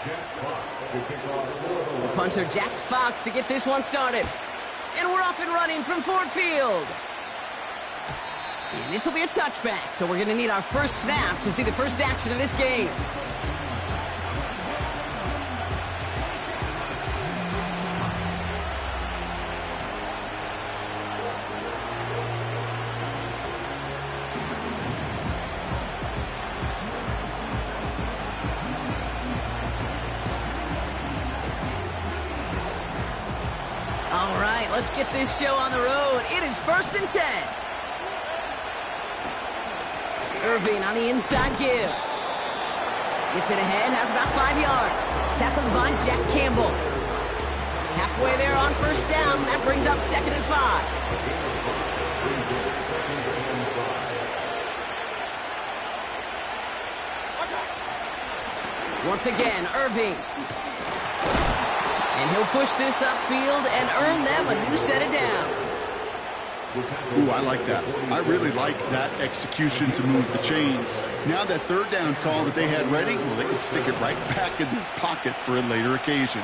The punter, Jack Fox, to get this one started. And we're off and running from Ford Field. And this will be a touchback, so we're going to need our first snap to see the first action of this game. All right, let's get this show on the road. It is 1st and 10. Irving on the inside give. Gets it ahead, has about 5 yards. Tackled by Jack Campbell. Halfway there on 1st down. That brings up 2nd and 5. Once again, Irving. And he'll push this upfield and earn them a new set of downs. Ooh, I like that. I really like that execution to move the chains. Now that 3rd down call that they had ready, well, they can stick it right back in their pocket for a later occasion.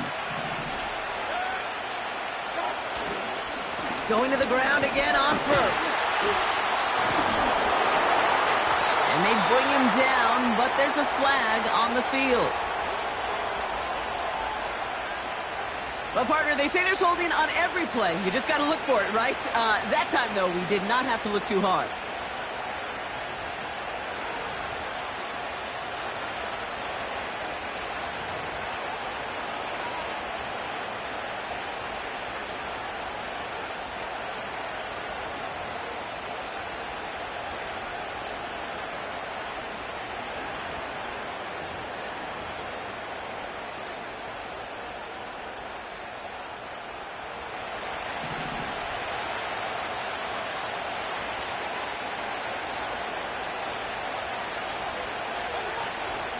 Going to the ground again on 1st. And they bring him down, but there's a flag on the field. Well, partner, they say there's holding on every play. You just got to look for it, right? That time, though, we did not have to look too hard.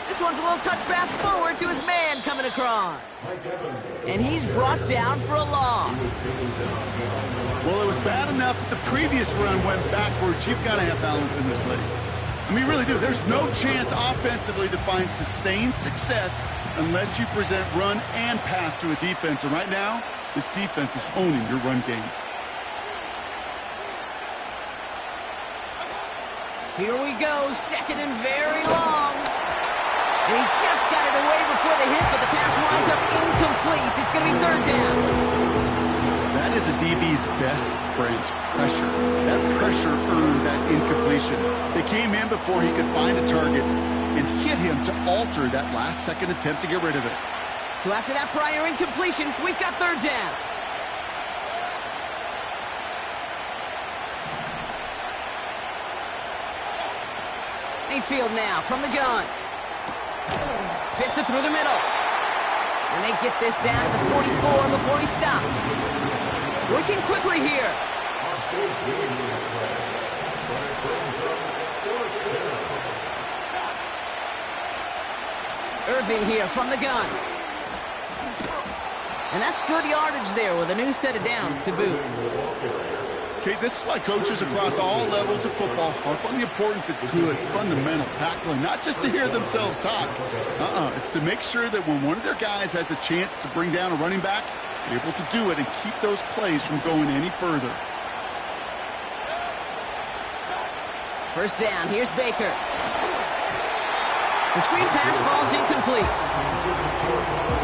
This one's a little touch pass forward to his man coming across. And he's brought down for a loss. Well, it was bad enough that the previous run went backwards. You've got to have balance in this league. I mean, really do. There's no chance offensively to find sustained success unless you present run and pass to a defense. And right now, this defense is owning your run game. Here we go, 2nd and very long. And he just got it away before the hit, but the pass winds up incomplete. It's going to be 3rd down. That is a DB's best friend, pressure. That pressure earned that incompletion. They came in before he could find a target and hit him to alter that last-second attempt to get rid of it. So after that prior incompletion, we've got 3rd down. Mayfield now from the gun. Fits it through the middle. And they get this down to the 44 before he stopped. Working quickly here. Irving here from the gun. And that's good yardage there with a new set of downs to boot. Okay, this is why coaches across all levels of football harp on the importance of good, fundamental tackling, not just to hear themselves talk. It's to make sure that when one of their guys has a chance to bring down a running back, they're able to do it and keep those plays from going any further. 1st down, here's Baker. The screen pass falls incomplete.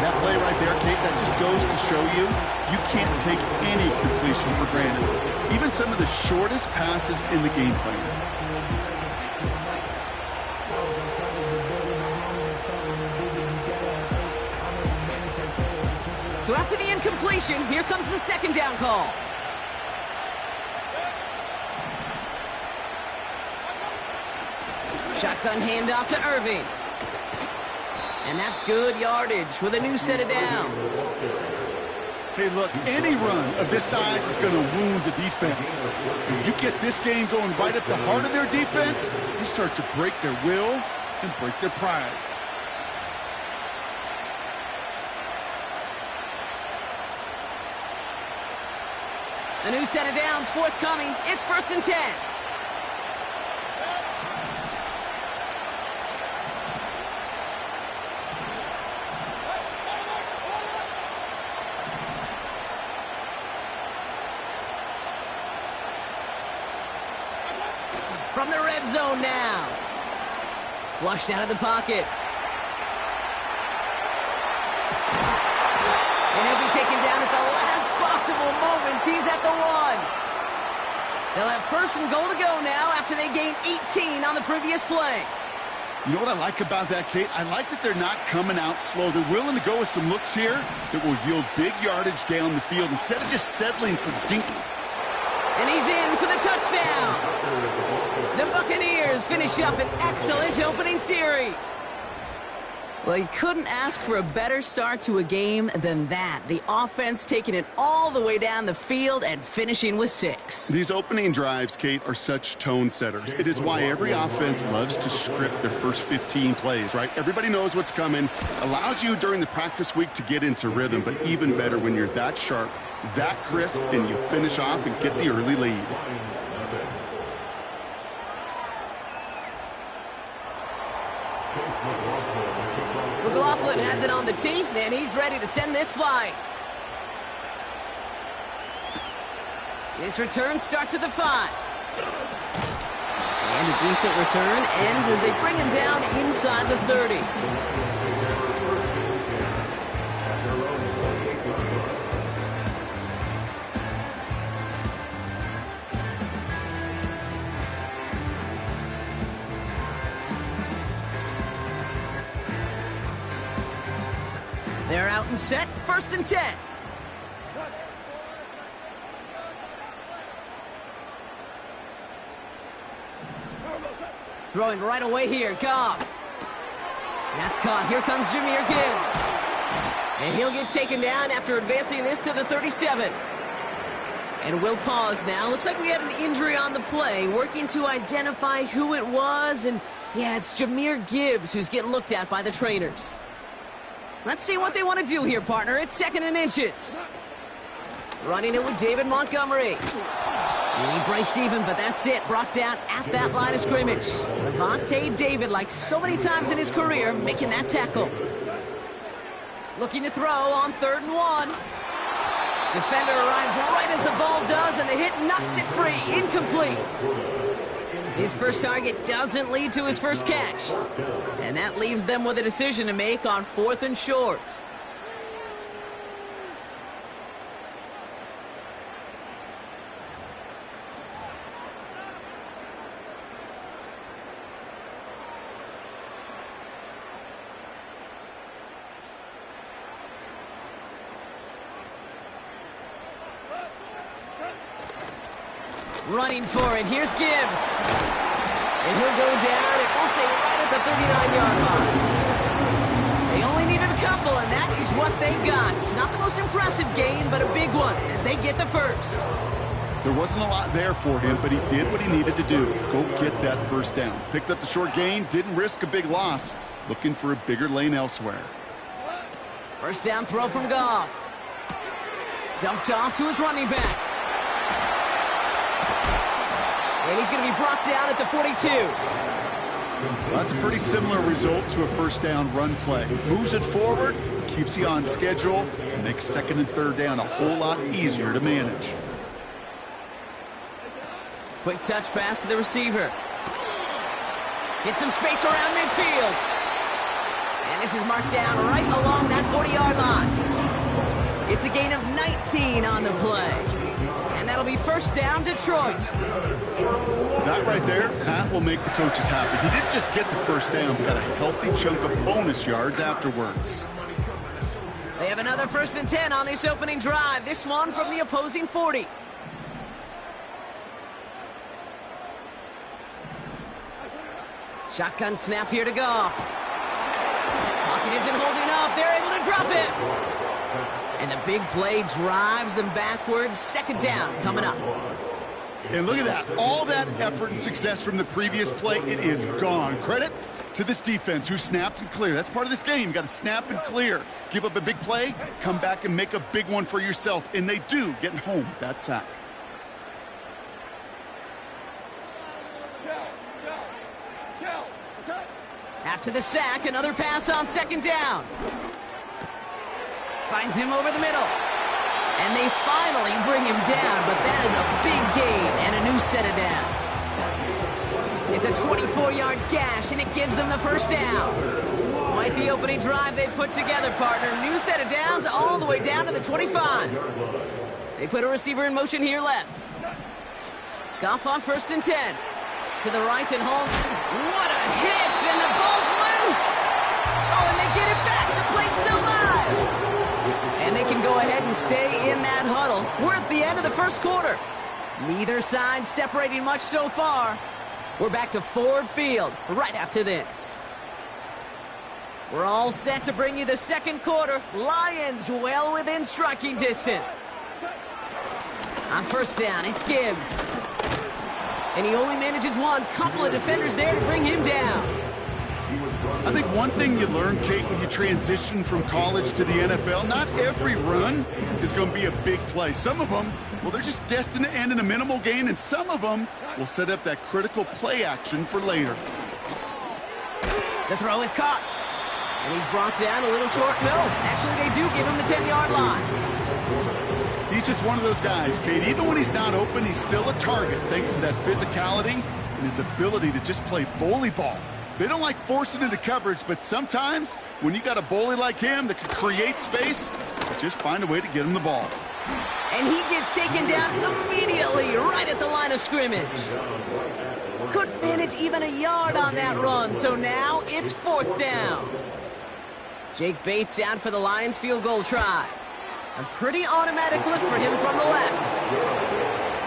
That play right there, Kate, that just goes to show you can't take any completion for granted. Even some of the shortest passes in the game plan. So after the incompletion, here comes the 2nd down call. Shotgun handoff to Irving. And that's good yardage with a new set of downs. Hey, look, any run of this size is going to wound the defense. If you get this game going right at the heart of their defense, you start to break their will and break their pride. A new set of downs forthcoming. It's 1st and 10. From the red zone now. Flushed out of the pocket. And he'll be taken down at the last possible moments. He's at the 1. They'll have first and goal to go now after they gained 18 on the previous play. You know what I like about that, Kate? I like that they're not coming out slow. They're willing to go with some looks here that will yield big yardage down the field instead of just settling for dinky. And he's in for the touchdown. The Buccaneers finish up an excellent opening series. Well, you couldn't ask for a better start to a game than that. The offense taking it all the way down the field and finishing with 6. These opening drives, Kate, are such tone setters. It is why every offense loves to script their first 15 plays, right? Everybody knows what's coming. Allows you during the practice week to get into rhythm, but even better when you're that sharp, that crisp, and you finish off and get the early lead. McLaughlin has it on the tee, and he's ready to send this flying. This return starts at the 5. And a decent return ends as they bring him down inside the 30. They're out and set, 1st and 10. Throwing right away here, Goff. That's caught. Here comes Jahmyr Gibbs. And he'll get taken down after advancing this to the 37. And we'll pause now. Looks like we had an injury on the play, working to identify who it was. And yeah, it's Jahmyr Gibbs who's getting looked at by the trainers. Let's see what they want to do here, partner. It's 2nd and inches. Running it with David Montgomery. And he breaks even, but that's it. Brought down at that line of scrimmage. Lavonte David, like so many times in his career, making that tackle. Looking to throw on 3rd and 1. Defender arrives right as the ball does, and the hit knocks it free. Incomplete. His first target doesn't lead to his first catch. And that leaves them with a decision to make on 4th and short. Running for it. Here's Gibbs. And he'll go down, and we'll say right at the 39-yard line. They only needed a couple, and that is what they got. Not the most impressive gain, but a big one as they get the first. There wasn't a lot there for him, but he did what he needed to do. Go get that first down. Picked up the short gain, didn't risk a big loss. Looking for a bigger lane elsewhere. First down throw from Goff. Dumped off to his running back. And he's going to be brought down at the 42. Well, that's a pretty similar result to a first down run play. Moves it forward, keeps you on schedule, and makes 2nd and 3rd down a whole lot easier to manage. Quick touch pass to the receiver. Get some space around midfield. And this is marked down right along that 40-yard line. It's a gain of 19 on the play. And that'll be first down, Detroit. That right there, that will make the coaches happy. He didn't just get the first down, but got a healthy chunk of bonus yards afterwards. They have another 1st and 10 on this opening drive. This one from the opposing 40. Shotgun snap here to Goff. Pocket isn't holding up. They're able to drop it. And the big play drives them backwards. 2nd down coming up. And look at that. All that effort and success from the previous play, it is gone. Credit to this defense who snapped and cleared. That's part of this game. You got to snap and clear. Give up a big play, come back and make a big one for yourself. And they do, getting home with that sack. After the sack, another pass on 2nd down. Finds him over the middle. And they finally bring him down, but that is a big gain and a new set of downs. It's a 24-yard gash, and it gives them the first down. Quite the opening drive they put together, partner. New set of downs all the way down to the 25. They put a receiver in motion here left. Goff on 1st and 10. To the right and home. What a hitch, and the ball's loose. Oh, and they get it back. The play's still live. And they can go ahead and stay in that huddle. We're at the end of the first quarter. Neither side separating much so far. We're back to Ford Field right after this. We're all set to bring you the second quarter. Lions well within striking distance. On 1st down, it's Gibbs. And he only manages one. Couple of defenders there to bring him down. I think one thing you learn, Kate, when you transition from college to the NFL, not every run is going to be a big play. Some of them, well, they're just destined to end in a minimal gain, and some of them will set up that critical play action for later. The throw is caught. And he's brought down a little short. No, actually they do give him the 10-yard line. He's just one of those guys, Kate. Even when he's not open, he's still a target thanks to that physicality and his ability to just play bully ball. They don't like forcing into coverage, but sometimes when you got a bully like him that can create space, just find a way to get him the ball. And he gets taken down immediately right at the line of scrimmage. Couldn't manage even a yard on that run, so now it's 4th down. Jake Bates out for the Lions field goal try. A pretty automatic look for him from the left.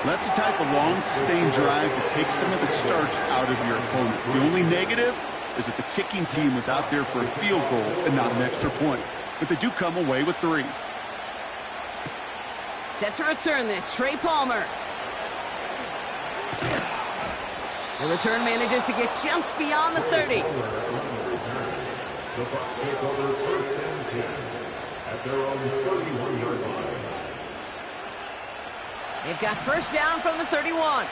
That's the type of long, sustained drive that takes some of the starch out of your opponent. The only negative is that the kicking team was out there for a field goal and not an extra point. But they do come away with 3. Set to return this, Trey Palmer. The return manages to get just beyond the 30. The Bucs take over 1st and 10 at their own 31-yard line. They've got 1st down from the 31.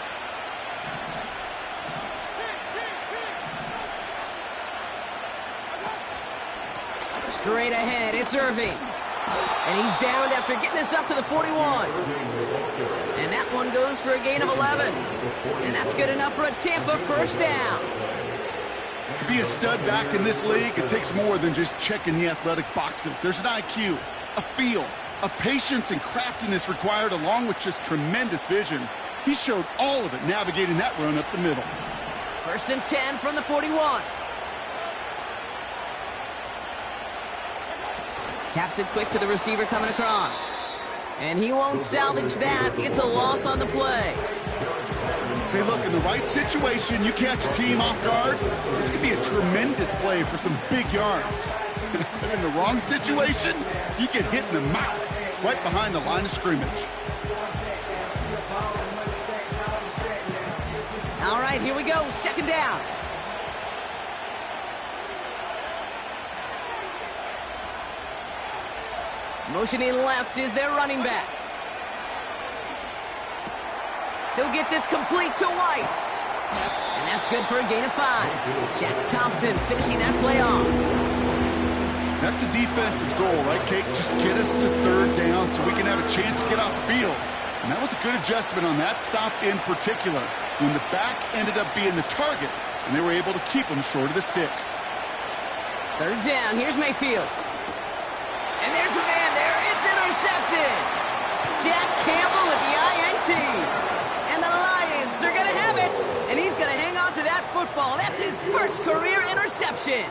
Straight ahead, it's Irving. And he's downed after getting this up to the 41. And that one goes for a gain of 11. And that's good enough for a Tampa 1st down. To be a stud back in this league, it takes more than just checking the athletic boxes. There's an IQ, a feel, a patience and craftiness required along with just tremendous vision. He showed all of it navigating that run up the middle. 1st and 10 from the 41. Taps it quick to the receiver coming across. And he won't salvage that. It's a loss on the play. Hey, look, in the right situation, you catch a team off guard, this could be a tremendous play for some big yards. But in the wrong situation, you get hit in the mouth right behind the line of scrimmage. All right, here we go. 2nd down. Motioning left is their running back. He'll get this complete to White. And that's good for a gain of 5. Jack Thompson finishing that play off. That's the defense's goal, right, Kate? Just get us to 3rd down so we can have a chance to get off the field. And that was a good adjustment on that stop in particular, when the back ended up being the target, and they were able to keep him short of the sticks. 3rd down, here's Mayfield. And there's a man there, it's intercepted! Jack Campbell with the INT. And the Lions are going to have it. And he's going to hang on to that football. That's his 1st career interception.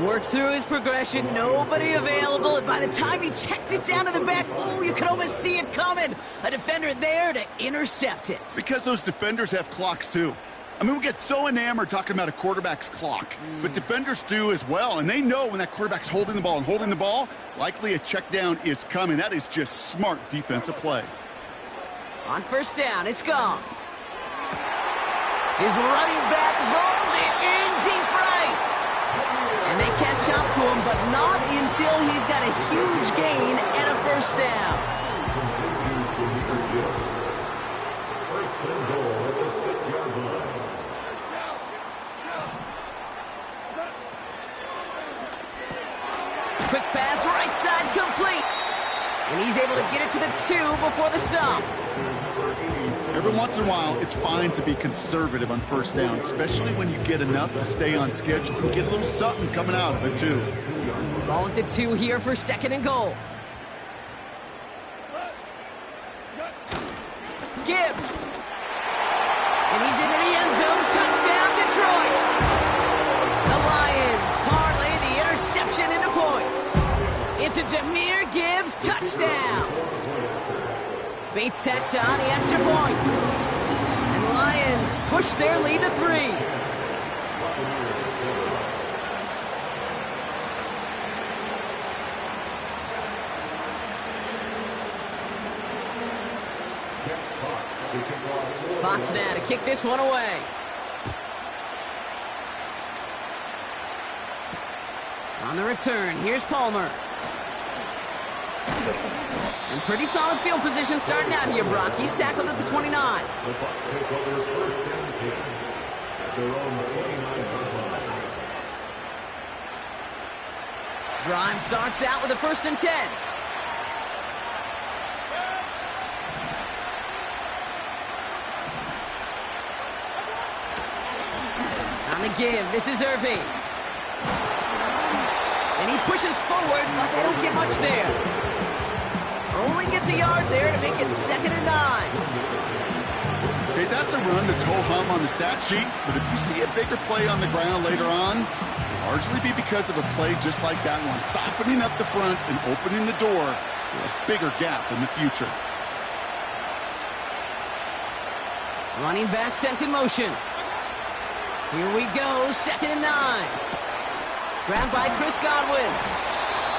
Worked through his progression, nobody available, and by the time he checked it down to the back, oh, you could almost see it coming. A defender there to intercept it. Because those defenders have clocks, too. I mean, we get so enamored talking about a quarterback's clock, but defenders do as well, and they know when that quarterback's holding the ball and holding the ball, likely a check down is coming. That is just smart defensive play. On 1st down, it's Goff. His running back rolls it in deep right. And they catch up to him, but not until he's got a huge gain and a 1st down. 1st and goal at the 6-yard line. Quick pass, right side, complete. And he's able to get it to the 2 before the stop. Every once in a while, it's fine to be conservative on first down, especially when you get enough to stay on schedule. You get a little something coming out of it, too. Ball at the 2 here for 2nd and goal. Gibbs. And he's into the end zone. Touchdown, Detroit. The Lions parlay the interception into points. It's a Jahmyr Gibbs touchdown. Bates tacks on the extra point. And the Lions push their lead to 3. Fox now to kick this one away. On the return, here's Palmer. And pretty solid field position starting out here, Brock. He's tackled at the 29. The Bucs take over 1st and 10 at their own 29-yard line. Drive starts out with a 1st and 10. On the give, this is Irving. And he pushes forward, but they don't get much there. Only gets a yard there to make it 2nd and 9. Okay, that's a run that's ho-hum on the stat sheet, but if you see a bigger play on the ground later on, it'll largely be because of a play just like that one, softening up the front and opening the door for a bigger gap in the future. Running back sent in motion. Here we go, 2nd and 9. Grabbed by Chris Godwin.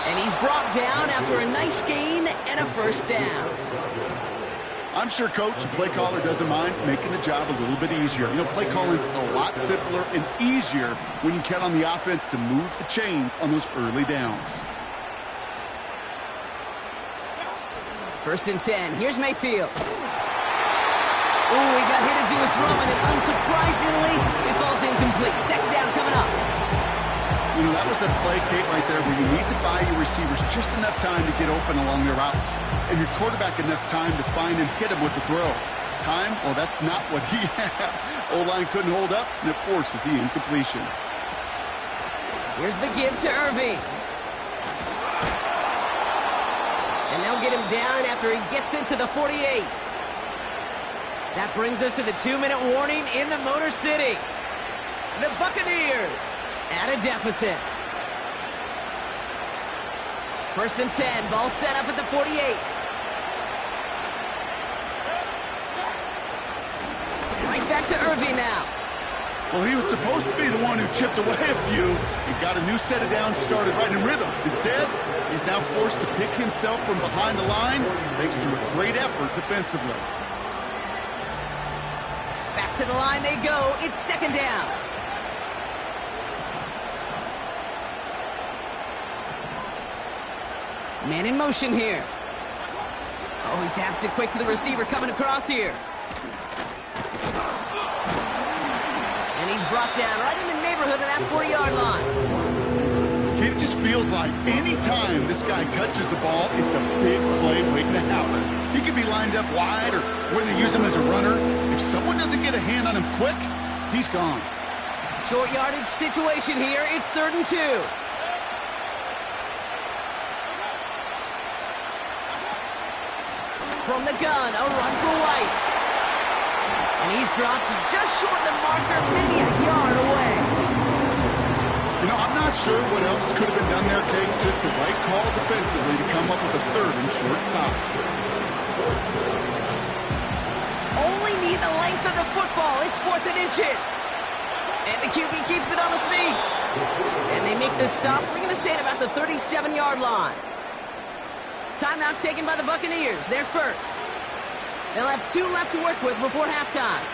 And he's brought down after a nice gain and a 1st down. I'm sure coach and play caller doesn't mind making the job a little bit easier. You know, play calling's a lot simpler and easier when you count on the offense to move the chains on those early downs. 1st and 10. Here's Mayfield. Ooh, he got hit as he was throwing it. Unsurprisingly, it falls incomplete. 2nd down coming up. You know, that was a play, Kate, right there where you need to buy your receivers just enough time to get open along their routes, and your quarterback enough time to find and hit him with the throw. Time? Well, that's not what he had. O-line couldn't hold up, and it forces the incompletion. Here's the give to Irving. And they'll get him down after he gets into the 48. That brings us to the 2-minute warning in the Motor City. The Buccaneers at a deficit. 1st and 10, ball set up at the 48. Right back to Irving now. Well, he was supposed to be the one who chipped away a few and got a new set of downs started right in rhythm. Instead, he's now forced to pick himself from behind the line thanks to a great effort defensively. Back to the line they go. It's 2nd down. Man in motion here. Oh, he taps it quick to the receiver coming across here. And he's brought down right in the neighborhood of that 40-yard line. It just feels like any time this guy touches the ball, it's a big play waiting to happen. He could be lined up wide or when they use him as a runner. If someone doesn't get a hand on him quick, he's gone. Short yardage situation here. It's 3rd and 2. From the gun, a run for White. And he's dropped just short of the marker, maybe a yard away. You know, I'm not sure what else could have been done there, Kate. Just the right call defensively to come up with a 3rd and short stop. Only need the length of the football. It's 4th and inches. And the QB keeps it on the sneak. And they make the stop. We're going to say it about the 37-yard line. Timeout taken by the Buccaneers. They're first. They'll have 2 left to work with before halftime.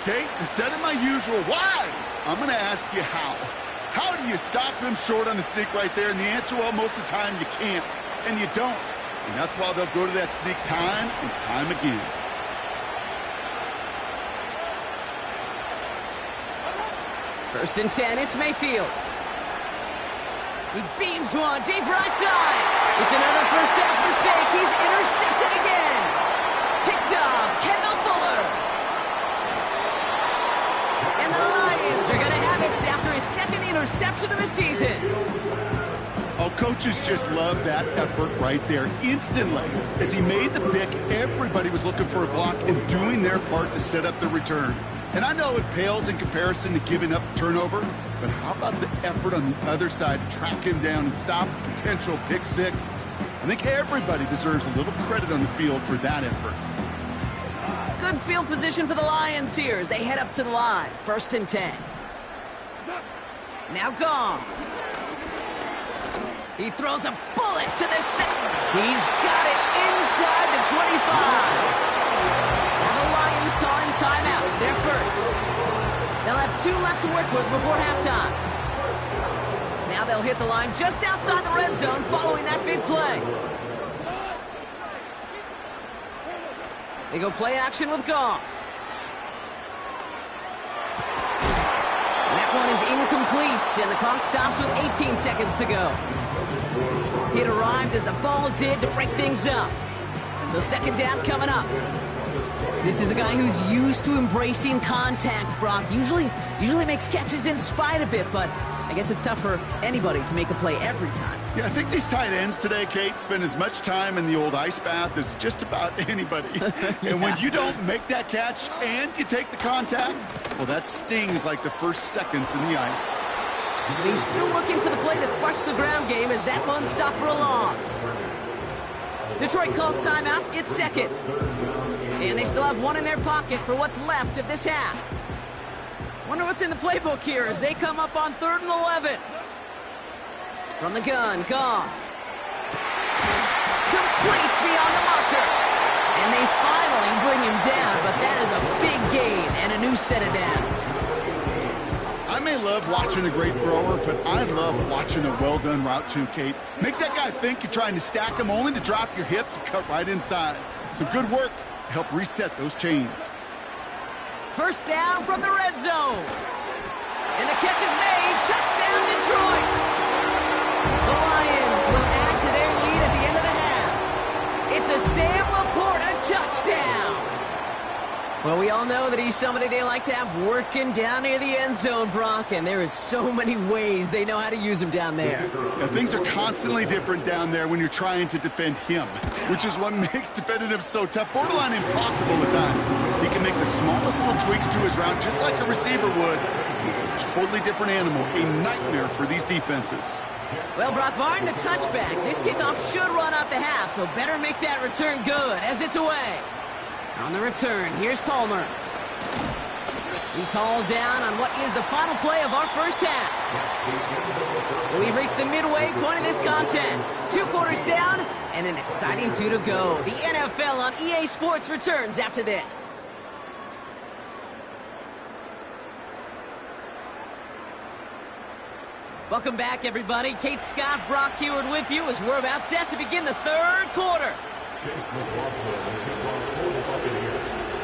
Okay, instead of my usual why, I'm going to ask you how. How do you stop him short on the sneak right there? And the answer, well, most of the time you can't, and you don't. And that's why they'll go to that sneak time and time again. First and 10, it's Mayfield. He beams one, deep right side. It's another first half mistake. He's intercepted again. Picked up, Kendall his second interception of the season. Oh, coaches just love that effort right there. Instantly, as he made the pick, everybody was looking for a block and doing their part to set up the return. And I know it pales in comparison to giving up the turnover, but how about the effort on the other side to track him down and stop a potential pick six? I think everybody deserves a little credit on the field for that effort. Good field position for the Lions here as they head up to the line. 1st and 10. Now Goff. He throws a bullet to the center. He's got it inside the 25. Now the Lions calling timeout. They're first. They'll have 2 left to work with before halftime. Now they'll hit the line just outside the red zone following that big play. They go play action with Goff. And that one is incomplete, and the clock stops with 18 seconds to go. It arrived as the ball did to break things up. So 2nd down coming up. This is a guy who's used to embracing contact, Brock. Usually makes catches in spite of it, but I guess it's tough for anybody to make a play every time. Yeah, I think these tight ends today, Kate, spend as much time in the old ice bath as just about anybody. Yeah. And when you don't make that catch and you take the contact, well, that stings like the first seconds in the ice. But he's still looking for the play that sparks the ground game as that one stopped for a loss. Detroit calls timeout. It's 2nd. And they still have 1 in their pocket for what's left of this half. Wonder what's in the playbook here as they come up on 3rd and 11. From the gun, Goff. Complete beyond the marker. And they finally bring him down, but that is a big gain and a new set of downs. I may love watching a great thrower, but I love watching a well-done route too, Kate. Make that guy think you're trying to stack him only to drop your hips and cut right inside. Some good work to help reset those chains. 1st down from the red zone. And the catch is made. Touchdown, Detroit. The Lions will add to their lead at the end of the half. It's a Sam Laporta touchdown. Well, we all know that he's somebody they like to have working down near the end zone, Brock, and there is so many ways they know how to use him down there. Yeah, things are constantly different down there when you're trying to defend him, which is what makes defending him so tough, borderline impossible at times. He can make the smallest little tweaks to his route just like a receiver would. It's a totally different animal, a nightmare for these defenses. Well, Brock, barring the touchback, this kickoff should run out the half, so better make that return good as it's away. On the return, here's Palmer. He's hauled down on what is the final play of our first half. We've reached the midway point of this contest. 2 quarters down and an exciting 2 to go. The NFL on EA Sports returns after this. Welcome back, everybody. Kate Scott, Brock Huard with you as we're about set to begin the 3rd quarter.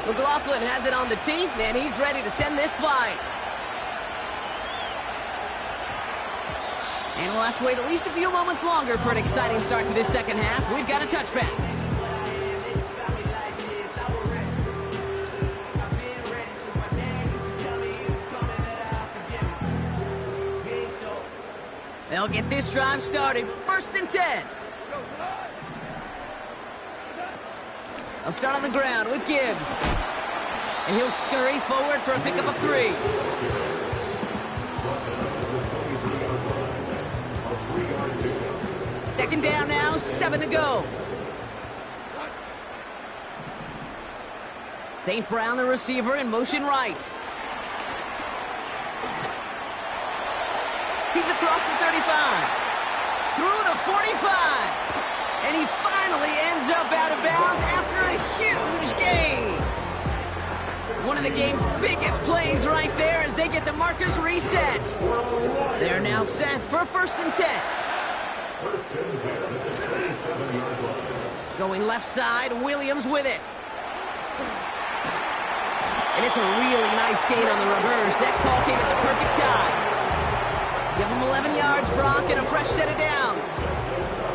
McLaughlin has it on the tee, and he's ready to send this flying. And we'll have to wait at least a few moments longer for an exciting start to this 2nd half. We've got a touchback. They'll get this drive started. 1st and 10. They'll start on the ground with Gibbs. And he'll scurry forward for a pickup of 3. Second down now, 7 to go. St. Brown, the receiver, in motion right. He's across the 35. Through the 45. And he finally ends up out of bounds after a huge gain. One of the game's biggest plays right there as they get the markers reset. They're now set for 1st and 10. Going left side, Williams with it. And it's a really nice gain on the reverse. That call came at the perfect time. Give him 11 yards, Brock, and a fresh set of downs.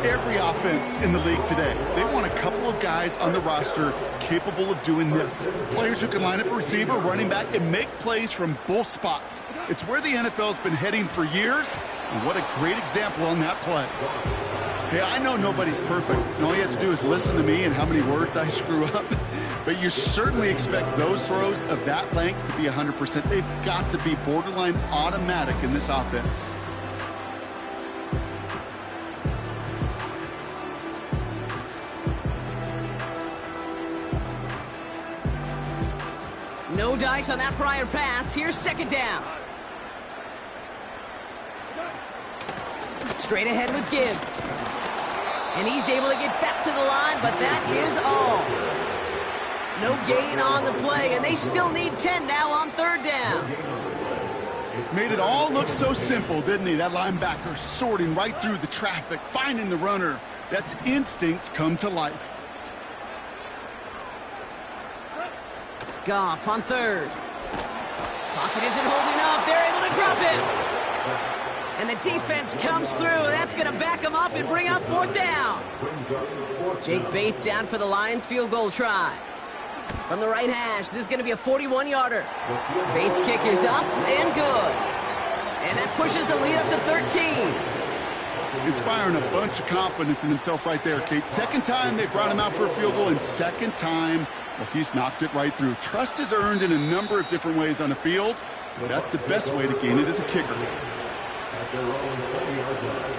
every offense in the league today. They want a couple of guys on the roster capable of doing this. Players who can line up a receiver, running back, and make plays from both spots. It's where the NFL's been heading for years, and what a great example on that play. Hey, I know nobody's perfect, and all you have to do is listen to me and how many words I screw up. But you certainly expect those throws of that length to be 100%. They've got to be borderline automatic in this offense. No dice on that prior pass. Here's second down. Straight ahead with Gibbs. And he's able to get back to the line, but that is all. No gain on the play, and they still need 10 now on third down. Made it all look so simple, didn't he? That linebacker sorting right through the traffic, finding the runner. That's instincts come to life. Goff on third. Pocket isn't holding up. They're able to drop it. And the defense comes through. That's going to back them up and bring up fourth down. Jake Bates out for the Lions field goal try. From the right hash, this is going to be a 41-yarder. Bates' kick is up and good. And that pushes the lead up to 13. Inspiring a bunch of confidence in himself right there, Kate. Second time they brought him out for a field goal, and second time, well, he's knocked it right through. Trust is earned in a number of different ways on the field, but that's the best way to gain it as a kicker. At their own 40-yard line.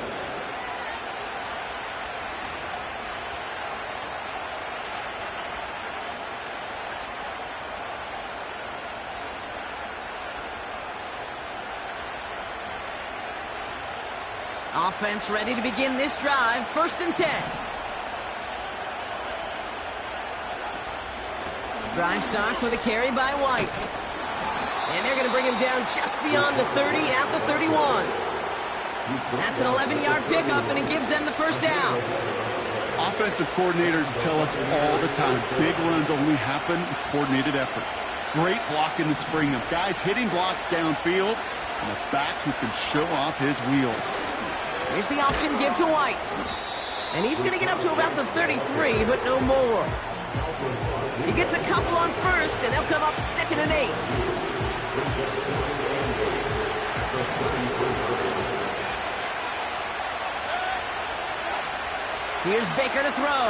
Offense ready to begin this drive. First and 10. Drive starts with a carry by White. And they're going to bring him down just beyond the 30 at the 31. That's an 11-yard pickup, and it gives them the first down. Offensive coordinators tell us all the time, big runs only happen with coordinated efforts. Great blocking to spring them. Guys hitting blocks downfield, and a back who can show off his wheels. Here's the option give to White. And he's going to get up to about the 33, but no more. He gets a couple on first, and they'll come up second and 8. Here's Baker to throw.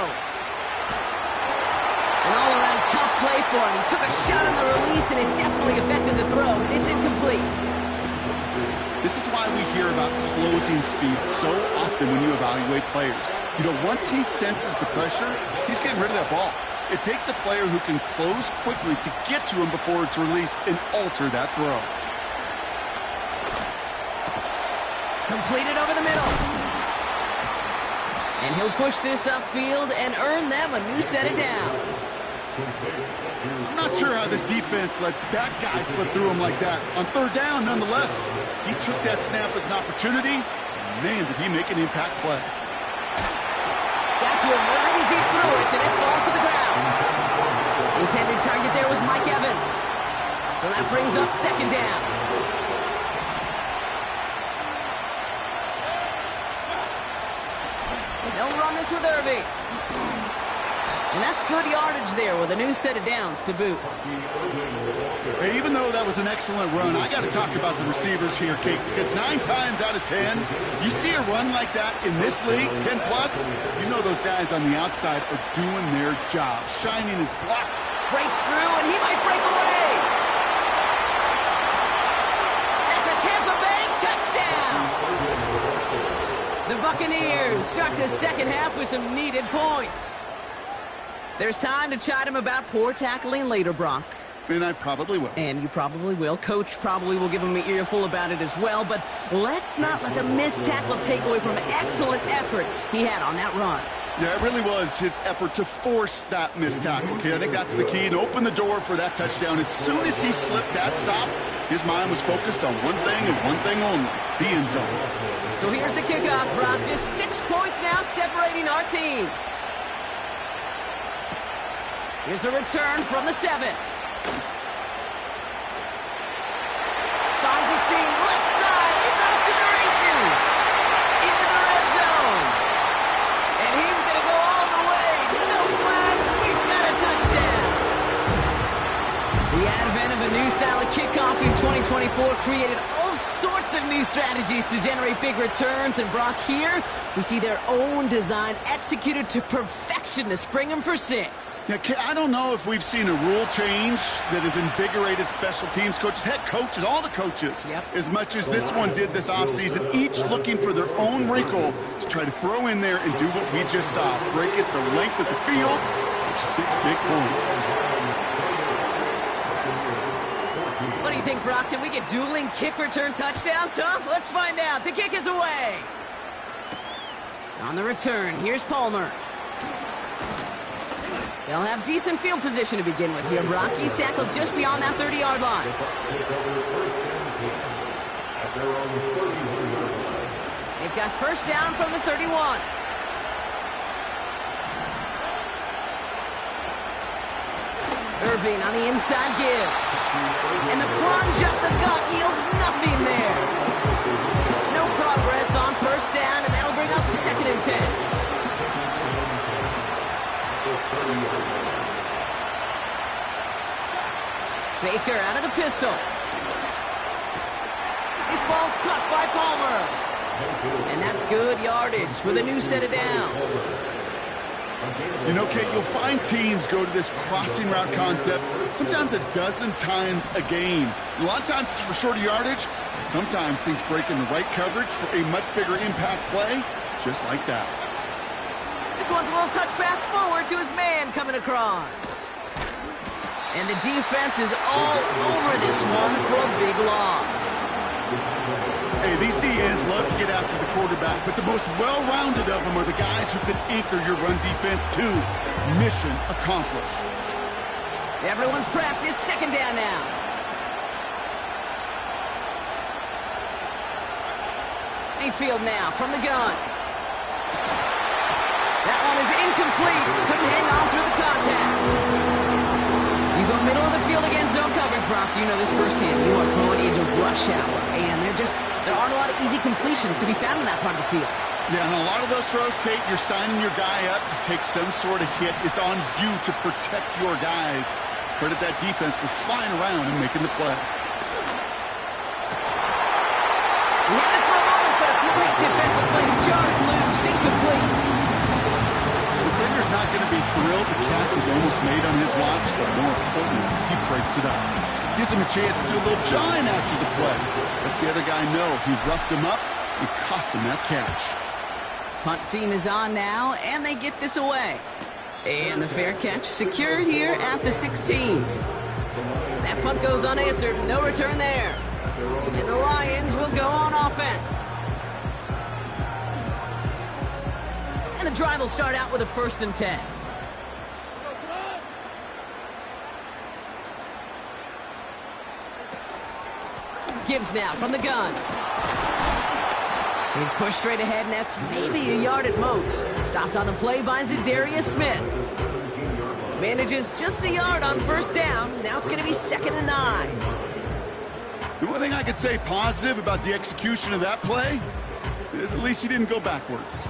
And all around tough play for him. He took a shot on the release, and it definitely affected the throw. It's incomplete. This is why we hear about closing speed so often when you evaluate players. You know, once he senses the pressure, he's getting rid of that ball. It takes a player who can close quickly to get to him before it's released and alter that throw. Completed over the middle. And he'll push this upfield and earn them a new set of downs. I'm not sure how this defense let that guy slip through him like that. On third down, nonetheless, he took that snap as an opportunity. Man, did he make an impact play. Got to him right as he threw it, and it falls to the ground. Intended target there was Mike Evans. So that brings up second down. They'll run this with Irving. And that's good yardage there with a new set of downs to boot. Hey, even though that was an excellent run, I got to talk about the receivers here, Kate, because 9 times out of 10, you see a run like that in this league, 10+, you know those guys on the outside are doing their job, shining his block. Breaks through, and he might break away. That's a Tampa Bay touchdown. The Buccaneers start the second half with some needed points. There's time to chide him about poor tackling later, Brock. And I probably will. And you probably will. Coach probably will give him an earful about it as well. But let's not let the missed tackle take away from excellent effort he had on that run. Yeah, it really was his effort to force that missed tackle. Okay, I think that's the key, and open the door for that touchdown. As soon as he slipped that stop, his mind was focused on one thing and one thing only, the end zone. So here's the kickoff, Brock. Just 6 points now separating our teams. Here's a return from the 7. Finds a seam, left side, he's off to the races. Into the red zone. 24 created all sorts of new strategies to generate big returns, and Brock, here we see their own design executed to perfection to spring them for 6. Yeah, I don't know if we've seen a rule change that has invigorated special teams coaches, head coaches, all the coaches, as much as this one did this offseason, each looking for their own wrinkle to try to throw in there and do what we just saw, break it the length of the field for 6 big points. What do you think, Brock? Can we get dueling kick return touchdowns, huh? Let's find out. The kick is away. On the return, here's Palmer. They'll have decent field position to begin with here, Brock. He's tackled just beyond that 30-yard line. They've got first down from the 31. Irving on the inside give. And the plunge up the gut yields nothing there. No progress on first down, and that'll bring up 2nd and 10. Baker out of the pistol. This ball's caught by Palmer. And that's good yardage with a new set of downs. You know, Kate, you'll find teams go to this crossing route concept sometimes a dozen times a game. A lot of times it's for shorter yardage, but sometimes things break in the right coverage for a much bigger impact play, just like that. This one's a little touch pass forward to his man coming across. And the defense is all over this one for a big loss. Hey, these DNs love to get after the quarterback, but the most well-rounded of them are the guys who can anchor your run defense too. Mission accomplished. Everyone's prepped. It's 2nd down now. Mayfield now from the gun. That one is incomplete. Couldn't hang on through the contact. You go middle of the field against zone coverage, Brock. You know this firsthand. You are throwing into rush hour, and there aren't a lot of easy completions to be found in that part of the field. Yeah, and a lot of those throws, Kate, you're signing your guy up to take some sort of hit. It's on you to protect your guys. Credit that defense for flying around and making the play. He had it for a moment, but a great defensive play to jar it loose. Incomplete. The defender's not going to be thrilled the catch was almost made on his watch, but more importantly, he breaks it up. Gives him a chance to do a little jawing after the play. Lets the other guy know he roughed him up and cost him that catch. Punt team is on now, and they get this away. And the fair catch secured here at the 16. That punt goes unanswered. No return there. And the Lions will go on offense. And the drive will start out with a 1st and 10. Gibbs now from the gun. He's pushed straight ahead, and that's maybe a yard at most. Stopped on the play by Zadarius Smith. Manages just a yard on first down. Now it's going to be 2nd and 9. The one thing I could say positive about the execution of that play is at least he didn't go backwards.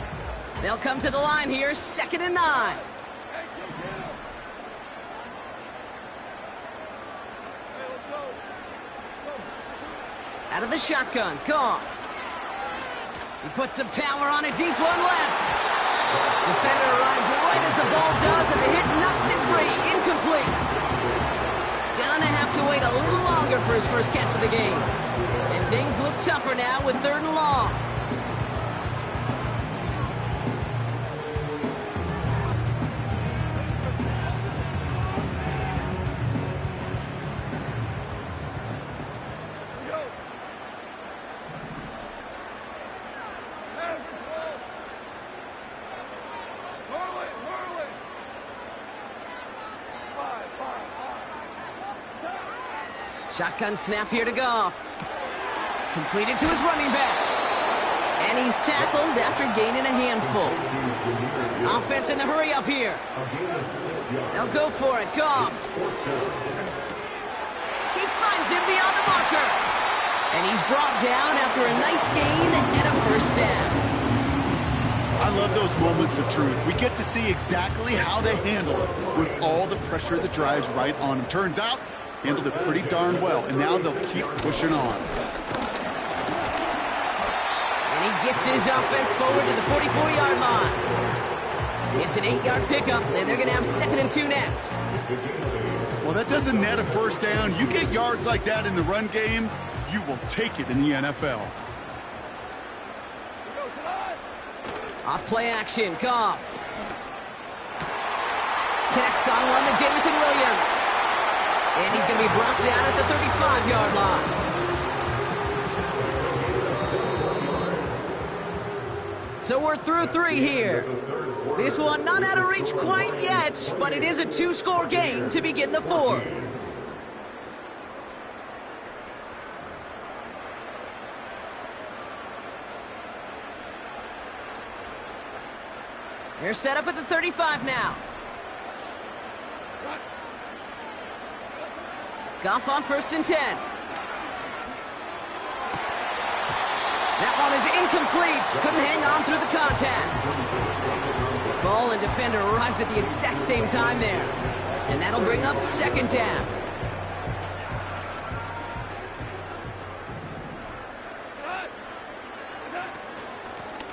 They'll come to the line here, 2nd and 9. Out of the shotgun, Goff. He puts some power on a deep one left. Defender arrives right as the ball does, and the hit knocks it free. Incomplete. Gonna have to wait a little longer for his first catch of the game. And things look tougher now with 3rd and long. Shotgun snap here to Goff. Completed to his running back. And he's tackled after gaining a handful. Offense in the hurry up here. They'll go for it. Goff. He finds him beyond the marker. And he's brought down after a nice gain and a first down. I love those moments of truth. We get to see exactly how they handle it with all the pressure that drives right on them. Turns out, handled it pretty darn well, and now they'll keep pushing on. And he gets his offense forward to the 44-yard line. It's an 8-yard pickup, and they're going to have 2nd and 2 next. Well, that doesn't net a first down. You get yards like that in the run game, you will take it in the NFL. Off play action, Goff. Connects on one to Jameson Williams. And he's going to be brought down at the 35-yard line. So we're through 3 here. This one not out of reach quite yet, but it is a 2-score game to begin the 4th. They're set up at the 35 now. Goff on 1st and 10. That one is incomplete. Couldn't hang on through the contact. Ball and defender arrived at the exact same time there. And that'll bring up 2nd down.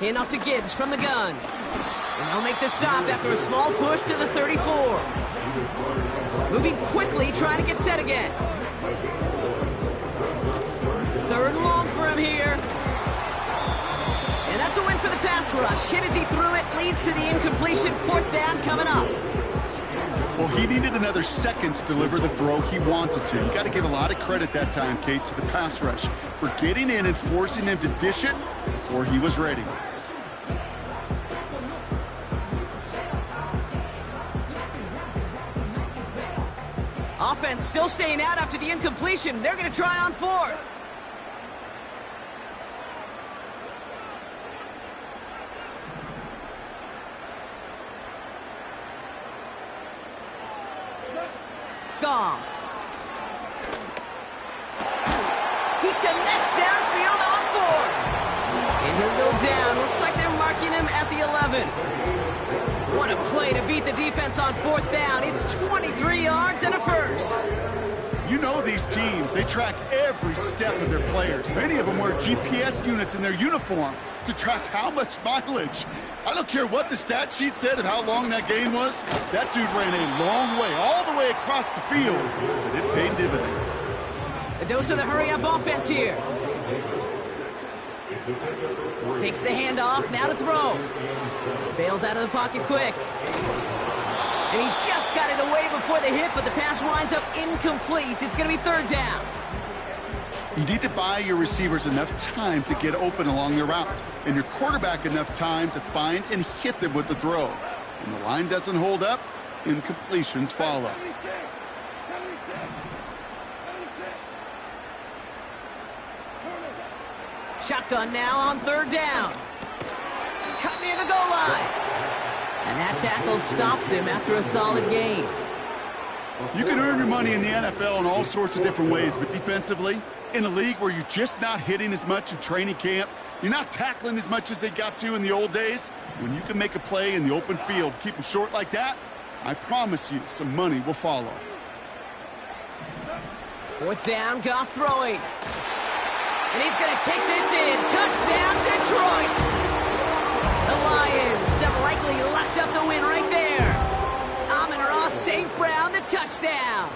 Handoff to Gibbs from the gun. And they'll make the stop after a small push to the 34. Moving quickly, trying to get set again. 3rd and long for him here. And that's a win for the pass rush. Hit as he threw it, leads to the incompletion. 4th down coming up. Well, he needed another second to deliver the throw he wanted to. You got to give a lot of credit that time, Kate, to the pass rush for getting in and forcing him to dish it before he was ready. Offense still staying out after the incompletion. They're going to try on 4th. Goff. He connects downfield on 4th. And he'll go down. Looks like they're marking him at the 11. What a play to beat the defense on 4th down. It's 23 yards and a first. You know these teams, they track every step of their players. Many of them wear GPS units in their uniform to track how much mileage. I don't care what the stat sheet said of how long that game was. That dude ran a long way, all the way across the field, but it paid dividends. A dose of the hurry-up offense here. Takes the handoff, now to throw. Bails out of the pocket quick. And he just got it away before the hit, but the pass winds up incomplete. It's going to be 3rd down. You need to buy your receivers enough time to get open along the route, and your quarterback enough time to find and hit them with the throw. When the line doesn't hold up, incompletions follow. Shotgun now on 3rd down. Cut near the goal line. And that tackle stops him after a solid gain. You can earn your money in the NFL in all sorts of different ways, but defensively, in a league where you're just not hitting as much in training camp, you're not tackling as much as they got to in the old days, when you can make a play in the open field, keep them short like that, I promise you some money will follow. 4th down, Goff throwing. And he's going to take this in. Touchdown, Detroit! The Lions have likely locked up the win right there. Amon-Ra St. Brown, the touchdown.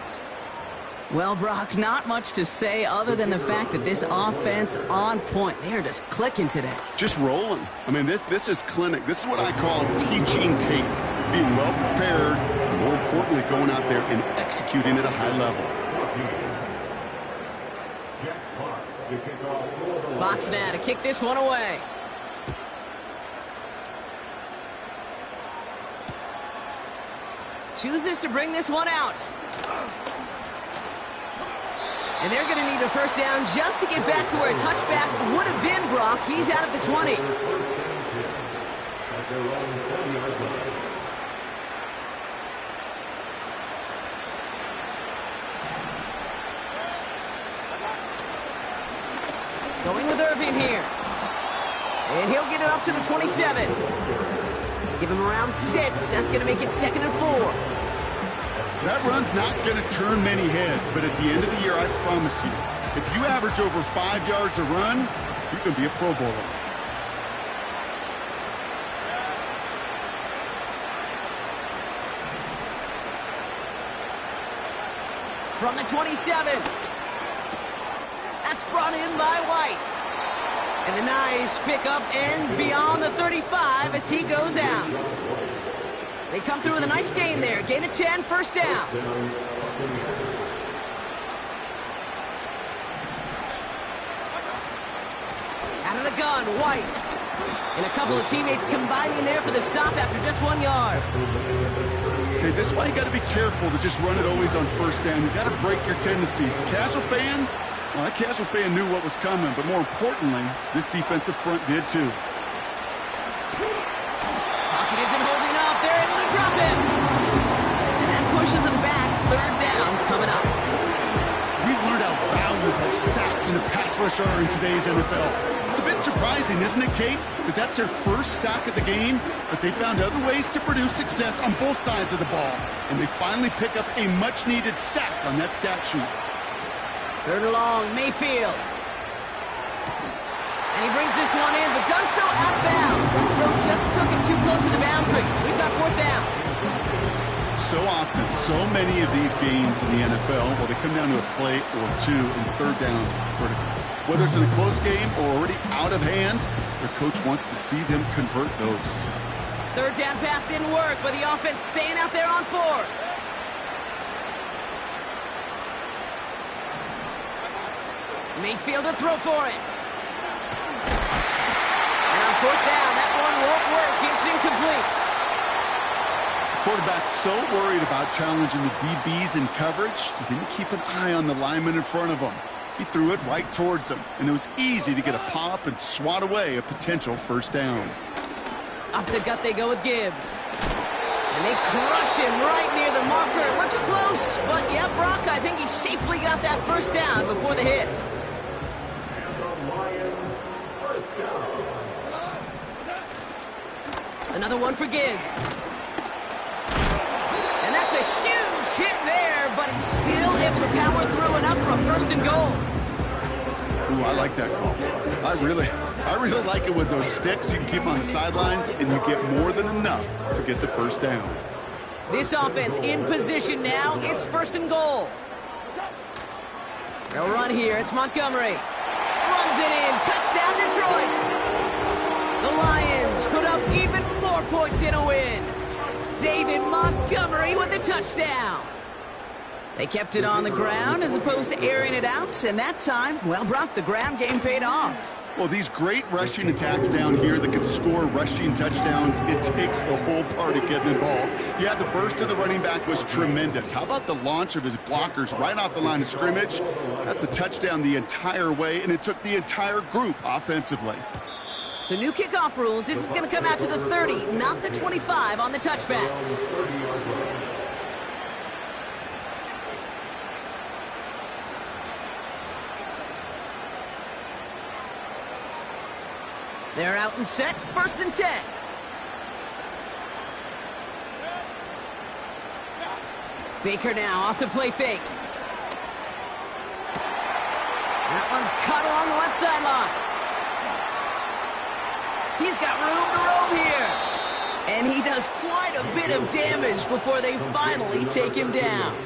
Well, Brock, not much to say other than the fact that this offense on point. They are just clicking today. Just rolling. I mean, this is clinic. This is what I call teaching tape. Being well prepared, and more importantly, going out there and executing at a high level. Fox now to kick this one away. Chooses to bring this one out. And they're going to need a first down just to get back to where a touchback would have been, Brock. He's out at the 20. Going with Irving here. And he'll get it up to the 27. Give him around 6. That's going to make it 2nd and 4. That run's not going to turn many heads, but at the end of the year, I promise you, if you average over 5 yards a run, you can be a Pro Bowler. From the 27. That's brought in by White. And the nice pickup ends beyond the 35 as he goes out. They come through with a nice gain there. Gain of 10, first down. Out of the gun, White. And a couple of teammates combining there for the stop after just 1 yard. Okay, this is why you got to be careful to just run it always on first down. You got to break your tendencies. Casual fan, well, that casual fan knew what was coming, but more importantly, this defensive front did too. Pocket isn't holding up. They're able to drop him. And that pushes him back. Third down coming up. We've learned how valuable sacks in the pass rush are in today's NFL. It's a bit surprising, isn't it, Kate, that that's their first sack of the game, but they found other ways to produce success on both sides of the ball, and they finally pick up a much-needed sack on that stat sheet. Third and long, Mayfield. And he brings this one in, but does so out of bounds. That throw just took him too close to the boundary. We've got fourth down. So often, so many of these games in the NFL, well, they come down to a play or two, and third downs are critical. Whether it's in a close game or already out of hand, their coach wants to see them convert those. Third down pass didn't work, but the offense staying out there on fourth. Mayfield to throw for it. And on fourth down, that one won't work. It's incomplete. Quarterback's so worried about challenging the DBs in coverage, he didn't keep an eye on the lineman in front of him. He threw it right towards him, and it was easy to get a pop and swat away a potential first down. Off the gut they go with Gibbs. And they crush him right near the marker. It looks close, but yeah, Brock, I think he safely got that first down before the hit. Another one for Gibbs. And that's a huge hit there, but he's still able to power through enough for a first and goal. Ooh, I like that call. I really like it with those sticks. You can keep them on the sidelines, and you get more than enough to get the first down. This offense in position now. It's first and goal. They'll run here. It's Montgomery. Runs it in. Touchdown, Detroit. The Lions put up even more points in a win. David Montgomery with the touchdown. They kept it on the ground as opposed to airing it out, and that time, well, Brock, the ground game paid off. Well, these great rushing attacks down here that can score rushing touchdowns, it takes the whole party getting involved. Yeah, the burst of the running back was tremendous. How about the launch of his blockers right off the line of scrimmage? That's a touchdown the entire way, and it took the entire group offensively. So new kickoff rules. This is going to come out to the 30, not the 25 on the touchback. They're out and set. First and 10. Baker now off the play fake. That one's cut along the left sideline. He's got room to roam here. And he does quite a bit of damage before they finally take him down.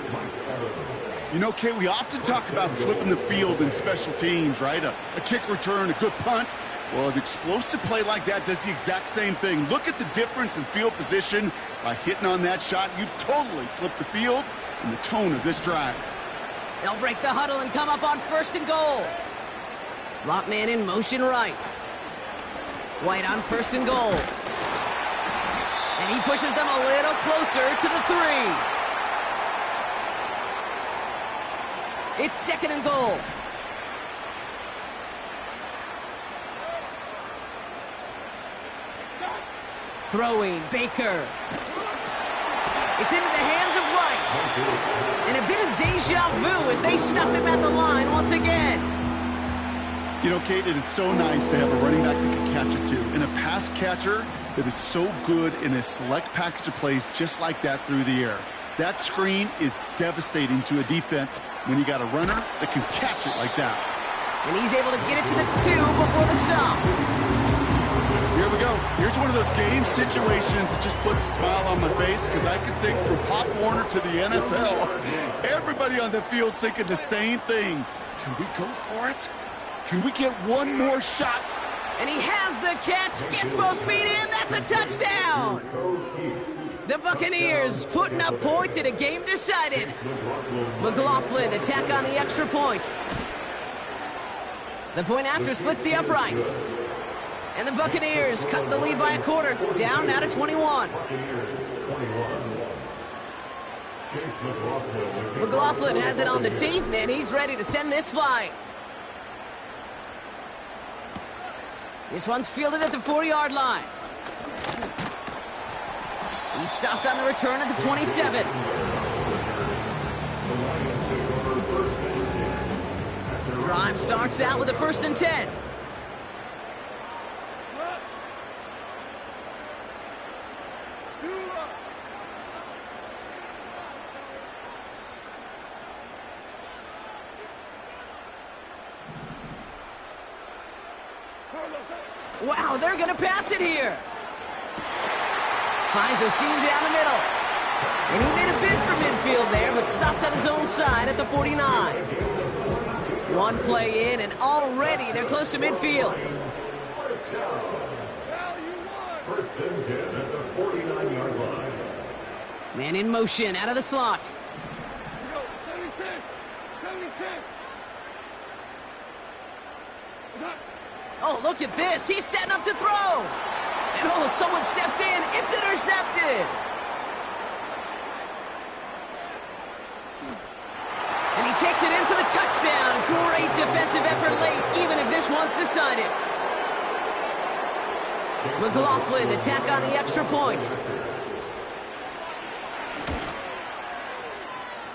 You know, Kate, we often talk about flipping the field in special teams, right? A kick return, a good punt. Well, an explosive play like that does the exact same thing. Look at the difference in field position. By hitting on that shot, you've totally flipped the field and the tone of this drive. They'll break the huddle and come up on first and goal. Slot man in motion right. White on first and goal. And he pushes them a little closer to the 3. It's second and goal. Throwing, Baker. It's into the hands of White. And a bit of deja vu as they stuff him at the line once again. You know, Kate, it is so nice to have a running back that can catch it too. And a pass catcher that is so good in a select package of plays just like that through the air. That screen is devastating to a defense when you got a runner that can catch it like that. And he's able to get it to the 2 before the stop. Here we go. Here's one of those game situations that just puts a smile on my face because I can think from Pop Warner to the NFL. Everybody on the field thinking the same thing. Can we go for it? Can we get one more shot? And he has the catch, gets both feet in, that's a touchdown! The Buccaneers putting up points in a game decided. McLaughlin attack on the extra point. The point after splits the uprights. And the Buccaneers cut the lead by a quarter, down now to 21. McLaughlin has it on the tee, and he's ready to send this flying. This one's fielded at the 40-yard line. He's stopped on the return at the 27. Drive starts out with a 1st and 10. Wow, they're going to pass it here. Finds a seam down the middle. And he made a bid for midfield there, but stopped on his own side at the 49. One play in, and already they're close to midfield. First and 10 at the 49-yard line. Man in motion, out of the slot. Oh, look at this. He's setting up to throw. And oh, someone stepped in. It's intercepted. And he takes it in for the touchdown. Great defensive effort late, even if this one's decided. McLaughlin attack on the extra point.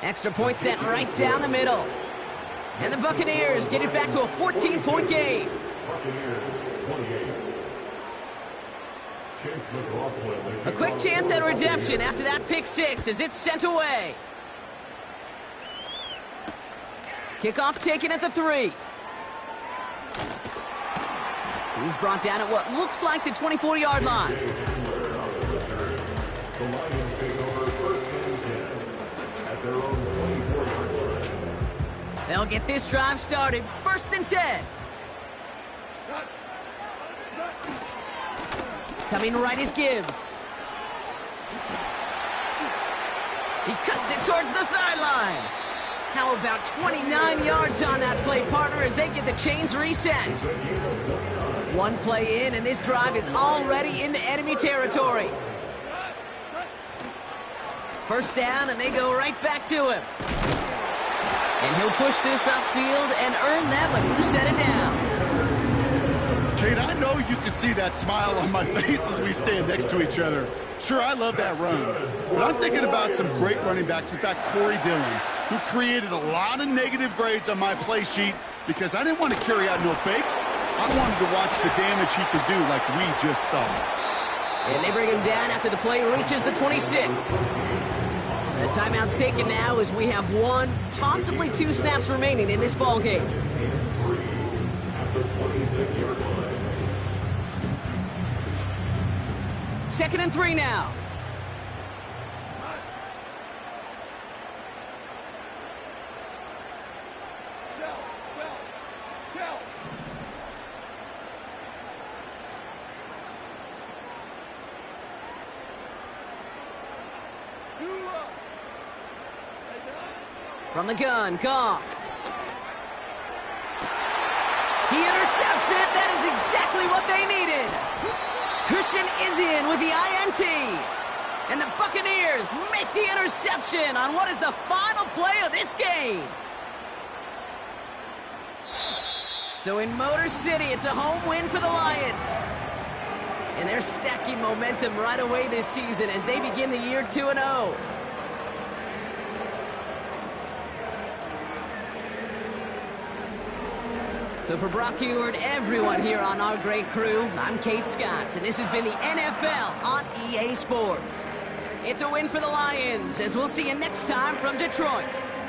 Extra point sent right down the middle. And the Buccaneers get it back to a 14-point game. A quick chance at redemption after that pick six as it's sent away. Kickoff taken at the 3. He's brought down at what looks like the 24-yard line. The Lions take over 1st and 10 at their own 24-yard line. They'll get this drive started. 1st and 10. Coming right is Gibbs. He cuts it towards the sideline. How about 29 yards on that play, partner, as they get the chains reset. One play in, and this drive is already into enemy territory. 1st down, and they go right back to him. And he'll push this upfield and earn them a new set of downs. Kate, I know you can see that smile on my face as we stand next to each other. Sure, I love that run. But I'm thinking about some great running backs. In fact, Corey Dillon, who created a lot of negative grades on my play sheet because I didn't want to carry out no fake. I wanted to watch the damage he could do like we just saw. And they bring him down after the play reaches the 26. The timeout's taken now as we have 1, possibly 2 snaps remaining in this ball game. 2nd and 3 now. From the gun, Goff. He intercepts it. That is exactly what they needed. Christian is in with the INT. And the Buccaneers make the interception on what is the final play of this game. So in Motor City, it's a home win for the Lions. And they're stacking momentum right away this season as they begin the year 2-0. So for Brock Huard, everyone here on our great crew, I'm Kate Scott, and this has been the NFL on EA Sports. It's a win for the Lions, as we'll see you next time from Detroit.